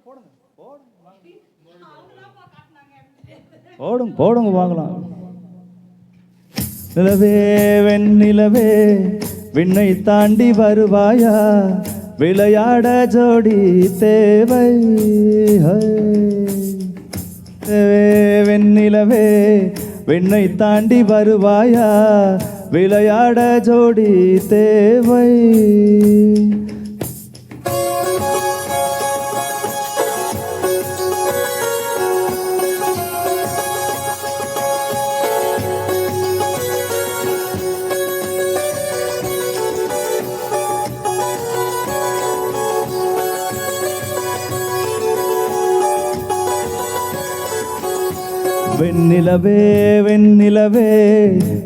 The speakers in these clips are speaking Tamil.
போடுங்க போடுங்க பார்க்கலாம். நிலவே வெண்ணிலவே விண்ணை தாண்டி வருவாயா, விளையாட ஜோடி தேவை. வெண்ணிலவே விண்ணை தாண்டி வருவாயா, விளையாட ஜோடி தேவை. வெண்ணிலவே வெண்ணிலவே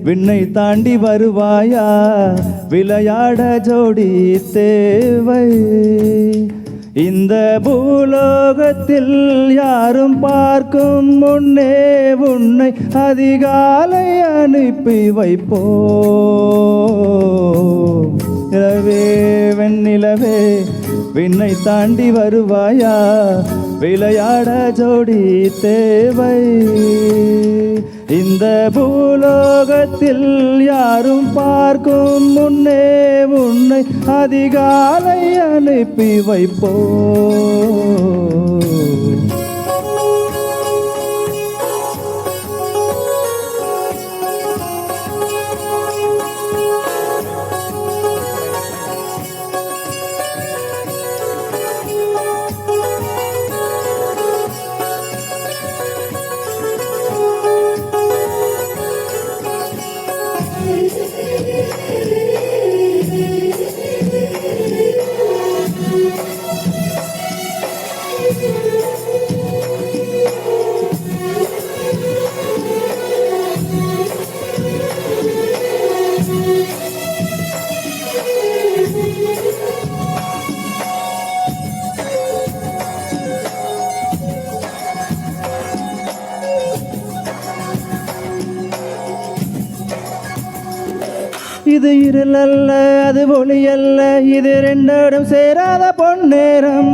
விண்ணை தாண்டி வருவாயா, விளையாட ஜோடி தேவை. இந்த பூலோகத்தில் யாரும் பார்க்கும் முன்னே உன்னை அதிகாலை அனுப்பி வைப்போ. நிலவே வெண்ணிலவே விண்ணை தாண்டி வருவாயா, விளையாட ஜோடி தேவை. இந்த பூலோகத்தில் யாரும் பார்க்கும் முன்னே உன்னை அதிகாலை அனுப்பி வைப்போ. இது இருள் அல்ல, அது ஒளி அல்ல, இது ரெண்டோடும் சேராத பொன்னேரம்.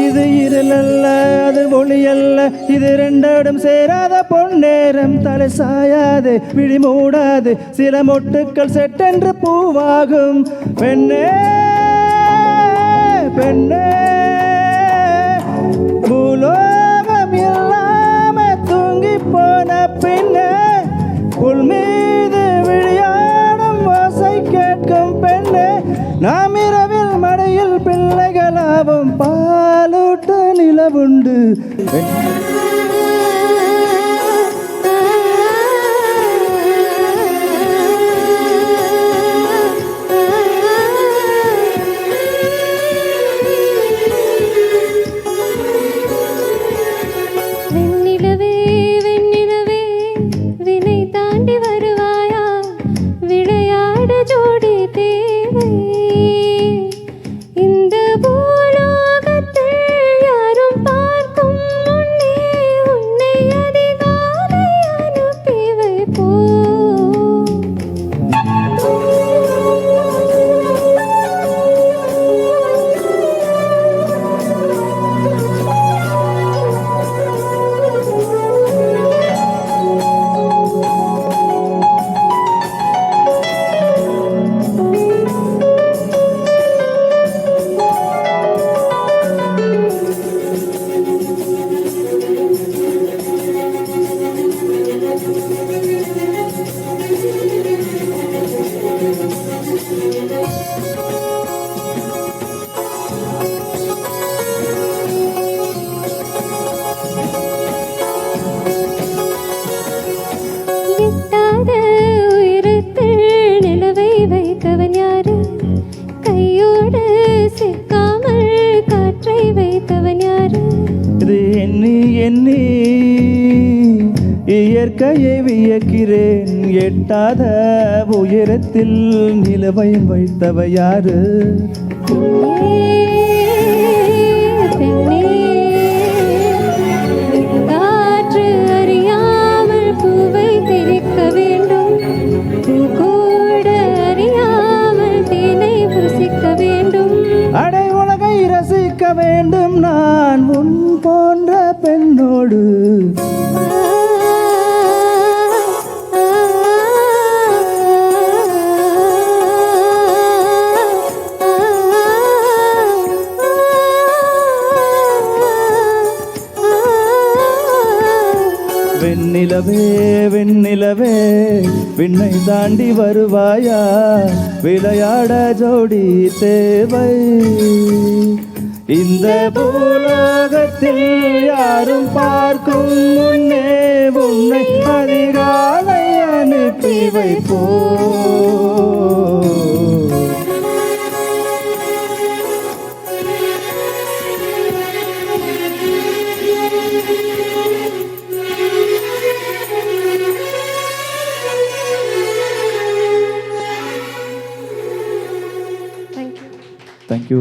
இது இருள் அல்ல, அது ஒளி அல்ல, இது ரெண்டோடும் சேராத பொன்னேரம். தலை சாயாது விழி மூடாது சில மொட்டுக்கள் செட்டென்று பூவாகும். பெண்ணே பெண்ணே பூலோகம் இல்லாம தூங்கி போன பின்னே, புல் மீது விழியாடும் ஓசை கேட்கும் பெண்ணே. நாம் இரவில் மடியில் பிள்ளைகளாவும் பாலூட்ட நிலவுண்டு. இயற்கையை வியக்கிறேன், எட்டாத உயரத்தில் நிலவை வைத்தவ யாரு? காற்று அறியாமல் பூவை திரிக்க வேண்டும், கூட அறியாமல் தேனை புசிக்க வேண்டும். அடை உலகை நிலவே விண்ணை தாண்டி வருவாயா விளையாட ஜோடி தேவை இந்த பூலோகத்தில் யாரும் பார்க்கும் முன்னே உன்னை அதிகாலை அனுப்பி வைப்போ தேங்க்யூ. தேங்க்யூ.